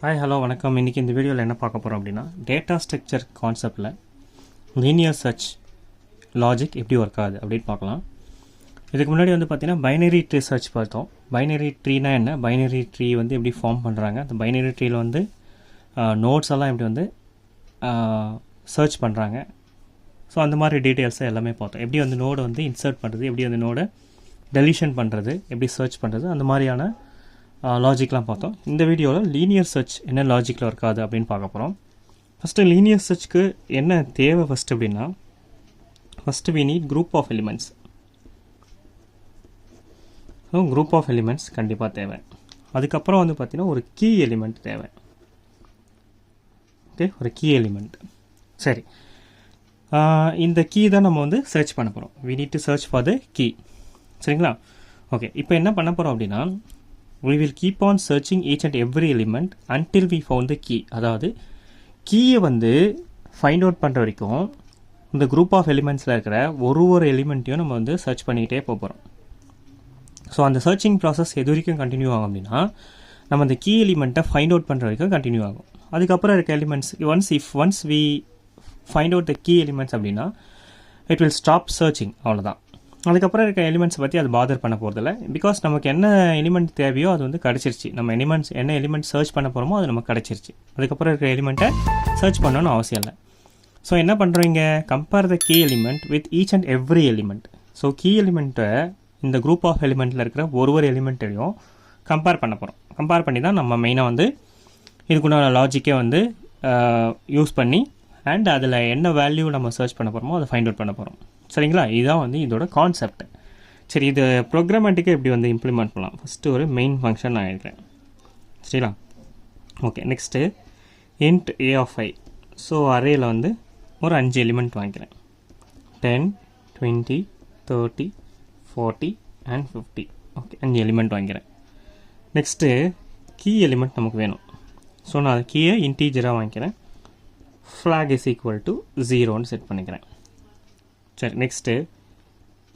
Hi hello வணக்கம். இன்றைக்கி இந்த வீடியோவில் என்ன பார்க்க போகிறோம் அப்படின்னா, டேட்டா ஸ்ட்ரக்சர் கான்செப்டில் லீனியர் சர்ச் லாஜிக் எப்படி ஒர்க் ஆகுது அப்படின்னு பார்க்கலாம். இதுக்கு முன்னாடி பார்த்திங்கன்னா பைனரி ட்ரீ சர்ச் பார்த்தோம். பைனரி ட்ரீனா என்ன, பைனரி ட்ரீ எப்படி ஃபார்ம் பண்ணுறாங்க, அந்த பைனரி ட்ரீயில் நோட்ஸ் எல்லாம் எப்படி சர்ச் பண்ணுறாங்க. ஸோ அந்த மாதிரி டீட்டெயில்ஸை எல்லாமே பார்த்தோம். எப்படி நோடை இன்சர்ட் பண்ணுறது, எப்படி நோடை டெலிஷன் பண்ணுறது, எப்படி சர்ச் பண்ணுறது, அந்த மாதிரியான லாஜிக்லாம் பார்த்தோம். இந்த வீடியோவில் லீனியர் சர்ச் என்ன லாஜிக்கில் ஒர்க் ஆகுது அப்படின்னு பார்க்க போகிறோம். ஃபஸ்ட்டு லீனியர் சர்ச்சுக்கு என்ன தேவை அப்படின்னா, first we need group of elements. So group of elements கண்டிப்பாக தேவை. அதுக்கப்புறம் பார்த்திங்கன்னா ஒரு கீ எலிமெண்ட் தேவை. ஓகே, ஒரு கீ எலிமெண்ட். சரி, இந்த கீ தான் நம்ம சர்ச் பண்ண போகிறோம். We need to search for the key. சரிங்களா? ஓகே, இப்போ என்ன பண்ண போகிறோம் அப்படின்னா, we will keep on searching each and every element until we found the key. அதாவது கீயை ஃபைண்ட் அவுட் பண்ணுற வரைக்கும் இந்த குரூப் ஆஃப் எலிமெண்ட்ஸில் இருக்கிற ஒரு எலிமெண்ட்டையும் நம்ம சர்ச் பண்ணிக்கிட்டே போகிறோம். ஸோ அந்த சர்ச்சிங் ப்ராசஸ் எது வரைக்கும் கண்டினியூ ஆகும் அப்படின்னா, நம்ம அந்த கீ எலிமெண்ட்டை ஃபைண்ட் அவுட் பண்ணுற வரைக்கும் கண்டினியூ ஆகும். அதுக்கப்புறம் இருக்க elements once we find out the key elements அப்படின்னா இட் வில் ஸ்டாப் சர்ச்சிங். அவ்வளோதான். அதுக்கப்புறம் இருக்க எலிமெண்ட்ஸ் பற்றி அது பாதர் பண்ண போகிறதில்ல. பிகாஸ் நமக்கு என்ன எலிமெண்ட் தேவையோ அது கிடச்சிருச்சு. நம்ம என்ன எலிமெண்ட் சர்ச் பண்ண போகிறோமோ அது நமக்கு கிடச்சிருச்சு. அதுக்கப்புறம் இருக்கிற எலிமெண்ட்டை சர்ச் பண்ணணும்னு அவசியம் இல்லை. ஸோ என்ன பண்ணுறீங்க, compare the key element with each and every element. So key எலிமெண்ட்டை இந்த குரூப் ஆஃப் எலிமெண்ட்டில் இருக்கிற ஒரு எலிமெண்ட்டையும் கம்பேர் பண்ண போகிறோம். கம்பேர் பண்ணி தான் நம்ம மெயினாக இதுக்குண்டான லாஜிக்கே யூஸ் பண்ணி அண்ட் அதில் என்ன வேல்யூ நம்ம சர்ச் பண்ண போகிறோமோ அதை ஃபைண்ட் அவுட் பண்ண போகிறோம். சரிங்களா? இதுதான் இதோட கான்செப்ட். சரி, இது ப்ரோக்ராமேட்டிக்காக எப்படி இம்ப்ளிமெண்ட் பண்ணலாம். ஃபஸ்ட்டு ஒரு மெயின் ஃபங்க்ஷன் நான் எழுதுறேன். சரிங்களா? Okay, next int a of i. So அரேயில் ஒரு 5 எலிமெண்ட் வாங்கிக்கிறேன். 10, 20, 30, 40 and 50. ஓகே, 5 எலிமெண்ட் வாங்கிக்கிறேன். நெக்ஸ்ட்டு கீ எலிமெண்ட் நமக்கு வேணும். ஸோ நான் அதை கீயை இன்டீஜராக வாங்கிக்கிறேன். flag is equal to 0ன்னு செட் பண்ணிக்கிறேன். சரி, நெக்ஸ்ட்டு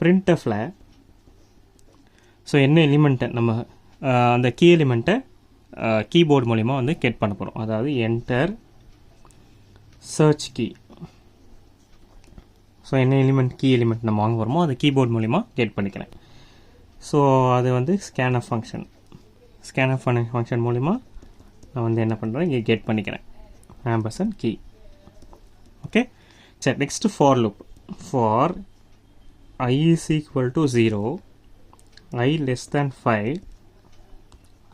printfல. ஸோ என்ன எலிமெண்ட்டை நம்ம அந்த கீ எலிமெண்ட்டை கீபோர்டு மூலிமா கெட் பண்ண போகிறோம். அதாவது என்டர் சர்ச் கீ. ஸோ என்ன எலிமெண்ட் கீ எலிமெண்ட் நம்ம வாங்க போகிறோமோ அதை கீபோர்டு மூலிமா கெட் பண்ணிக்கிறேன். ஸோ அது ஸ்கேன்அப் ஃபங்க்ஷன் மூலிமா நான் என்ன பண்ணுறேன், இங்கே கெட் பண்ணிக்கிறேன் ஆம்பர்சன் கீ. ஓகே, சரி, next for loop. For I is equal to 0, I less than 5,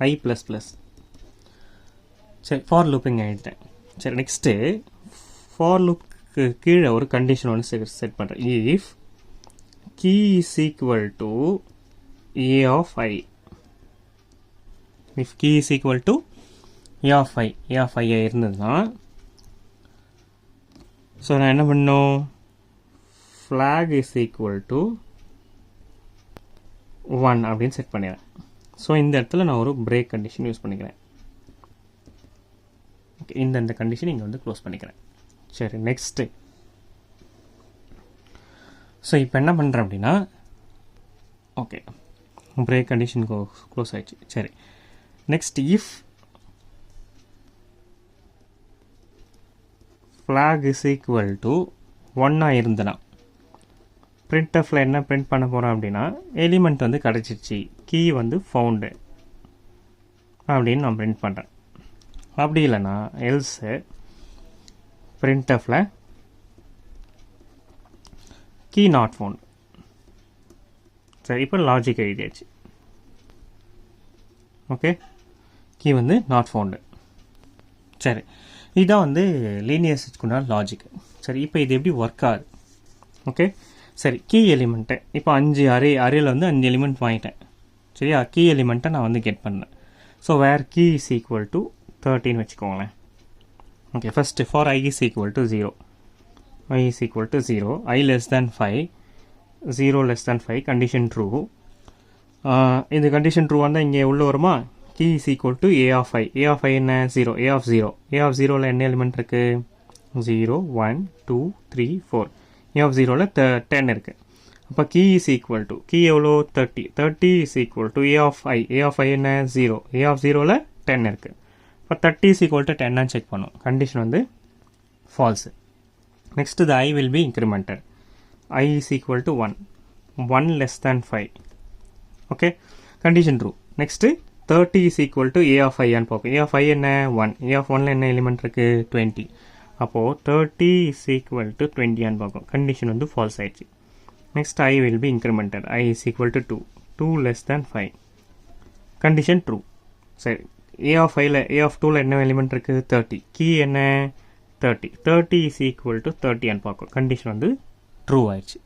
I plus plus. சரி, ஃபார் லூப்பிங் ஆகிட்டேன். சரி, நெக்ஸ்ட்டு ஃபார் லூப்புக்கு கீழே ஒரு கண்டிஷன் செட் பண்ணுறேன். If key is equal to A of i. If key is equal to A of i இருந்ததுன்னா, so நான் என்ன பண்ணணும், flag is equal to 1 அப்படின்னு செட் பண்ணிடுறேன். ஸோ இந்த இடத்துல நான் ஒரு பிரேக் கண்டிஷன் யூஸ் பண்ணிக்கிறேன். ஓகே, இந்த கண்டிஷன் இங்கே க்ளோஸ் பண்ணிக்கிறேன். சரி, நெக்ஸ்ட்டு ஸோ இப்போ என்ன பண்ணுறேன் அப்படின்னா, ஓகே, பிரேக் கண்டிஷன் க்ளோஸ் ஆயிடுச்சு. சரி, next if flag is equal to 1 இருந்தனா printfல என்ன பிரிண்ட் பண்ண போகிறோம் அப்படின்னா, எலிமெண்ட் கிடச்சிருச்சு, கீ ஃபவுண்டு அப்படின்னு நான் பிரிண்ட் பண்ணுறேன். அப்படி இல்லைன்னா எல்ஸு printfல கீ நாட் ஃபவுண்ட். சரி, இப்போ லாஜிக் எழுதியாச்சு. Okay, key not found. சரி, இதுதான் லீனியர் சர்ச்சுக்குண்டான லாஜிக். சரி, இப்போ இது எப்படி ஒர்க் ஆகுது. ஓகே, சரி, கீ எலிமெண்ட்டு இப்போ 5 அரேயில் 5 எலிமெண்ட் வாங்கிட்டேன். சரியா? கீ எலிமெண்ட்டை நான் கெட் பண்ணேன். So where key is equal to 13 வச்சுக்கோங்களேன். Okay, first for I is equal to 0, I is equal to 0, I less than 5, 0 less than 5, condition true. இந்த condition true இங்கே உள்ள வருமா, key is equal to A of I. A of I என்ன, 0. ஏ of 0ல் என்ன element இருக்குது, 0, 1, 2, 3, 4. ஏ of 0ல் 10 இருக்குது. அப்போ key is equal to key எவ்வளோ 30 is equal to a of I என்ன 0 a of 0ல 10 இருக்குது. இப்போ 30 is equal to 10 செக் பண்ணும். கண்டிஷன் வந்து falls. Next the I will be incremented. I is equal to 1. 1 less than 5. Okay, condition true. Next 30 is equal to A of I பார்ப்போம். A of I என்ன 1. A of 1ல என்ன element இருக்குது 20. அப்போது 30 is equal to 20 பார்ப்போம். Condition வந்து falls ஆயிடுச்சு. Next I will be incremented. I is equal to 2. 2 less than 5. Condition true. சரி, A of 2ல என்ன எலிமெண்ட் இருக்குது 30. கீ என்ன 30. 30 is equal to 30 பார்க்கும். கண்டிஷன் வந்து ட்ரூ ஆயிடுச்சு.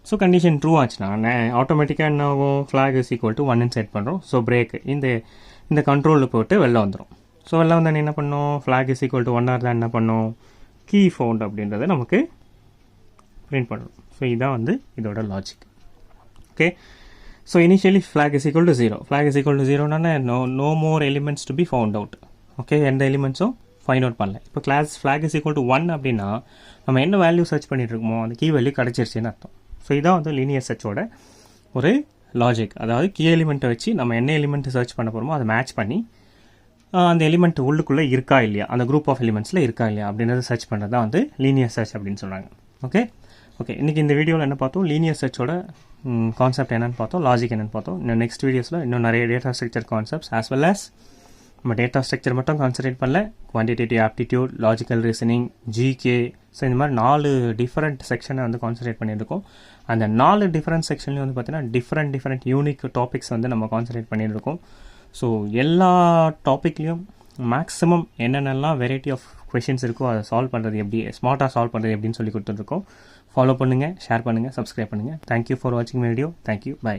ஸோ கண்டிஷன் ட்ரூ ஆச்சுன்னா ஆட்டோமேட்டிக்காக என்ன ஆகும், flag is equal to 1 set பண்ணுறோம். ஸோ பிரேக் இந்த கண்ட்ரோலில் போட்டு வெளில வந்துடும். ஸோ வெளில வந்தால் என்ன பண்ணோம், ஃப்ளாக் இஸ் ஈக்குவல் டு 1 தான் என்ன பண்ணோம், கீ ஃபவுண்ட் அப்படின்றத நமக்கு பிரிண்ட் பண்ணுறோம். ஸோ இதுதான் வந்து இதோட logic. Okay, so initially flag is equal to 0. Flag is equal to 0னா no more elements to be found out. ஓகே, எந்த எலிமெண்ட்ஸும் ஃபைண்ட் அவுட் பண்ணல. இப்போ class flag is equal to 1 அப்படின்னா நம்ம என்ன வேல்யூ சர்ச் பண்ணிட்டு இருக்கோமோ அந்த கீ வேல்யூ கிடச்சிருச்சுன்னு அர்த்தம். ஸோ இதான் வந்து லீனியர் சர்ச்சோட ஒரு லாஜிக். அதாவது கீ எலிமெண்ட்டை வச்சு நம்ம என்ன எலிமெண்ட்டு சர்ச் பண்ண போகிறோமோ அதை மேட்ச் பண்ணி அந்த எலிமெண்ட் உள்ளுக்குள்ளே இருக்கா இல்லையா, அந்த குரூப் ஆஃப் எலிமெண்ட்ஸில் இருக்கா இல்லையா அப்படின்றத சர்ச் பண்ணுறது தான் வந்து லீனியர் சர்ச் அப்படின்னு சொல்கிறாங்க. ஓகே, இன்றைக்கி இந்த வீடியோவில் என்ன பார்த்தோம், லீனியர் சர்ச்சோட கான்செப்ட் என்னென்னு பார்த்தோம், லாஜிக் என்னென்னு பார்த்தோம். இன்னும் நெக்ஸ்ட் வீடியோஸில் இன்னும் நிறைய data structure concepts as well as நம்ம டேட்டா ஸ்ட்ரக்சர் மட்டும் கான்சன்ட்ரேட் பண்ணல, quantitative aptitude, logical reasoning, GK, so இந்த மாதிரி 4 டிஃப்ரெண்ட் செக்ஷனை வந்து கான்சன்ட்ரேட் பண்ணியிருக்கோம். அந்த 4 டிஃப்ரெண்ட் செக்ஷன்லேயும் வந்து பார்த்தீங்கன்னா டிஃப்ரெண்ட் யூனிக் டாபிக்ஸ் வந்து நம்ம கான்சன்ட்ரேட் பண்ணியிருக்கோம். ஸோ எல்லா டாப்பிக்லேயும் மேக்ஸிமம் என்னென்னலாம் வெரைட்டி ஆஃப் கொஷின்ஸ் இருக்கோ அதை சால்வ் பண்ணுறது எப்படி, ஸ்மார்ட்டாக சால்வ் பண்ணுறது எப்படின்னு சொல்லி கொடுத்துருக்கோம். ஃபாலோ பண்ணுங்கள், ஷேர் பண்ணுங்கள், சப்ஸ்கிரைப் பண்ணுங்கள். தேங்க்யூ ஃபார் வாட்சிங் மை வீடியோ. Thank you, by.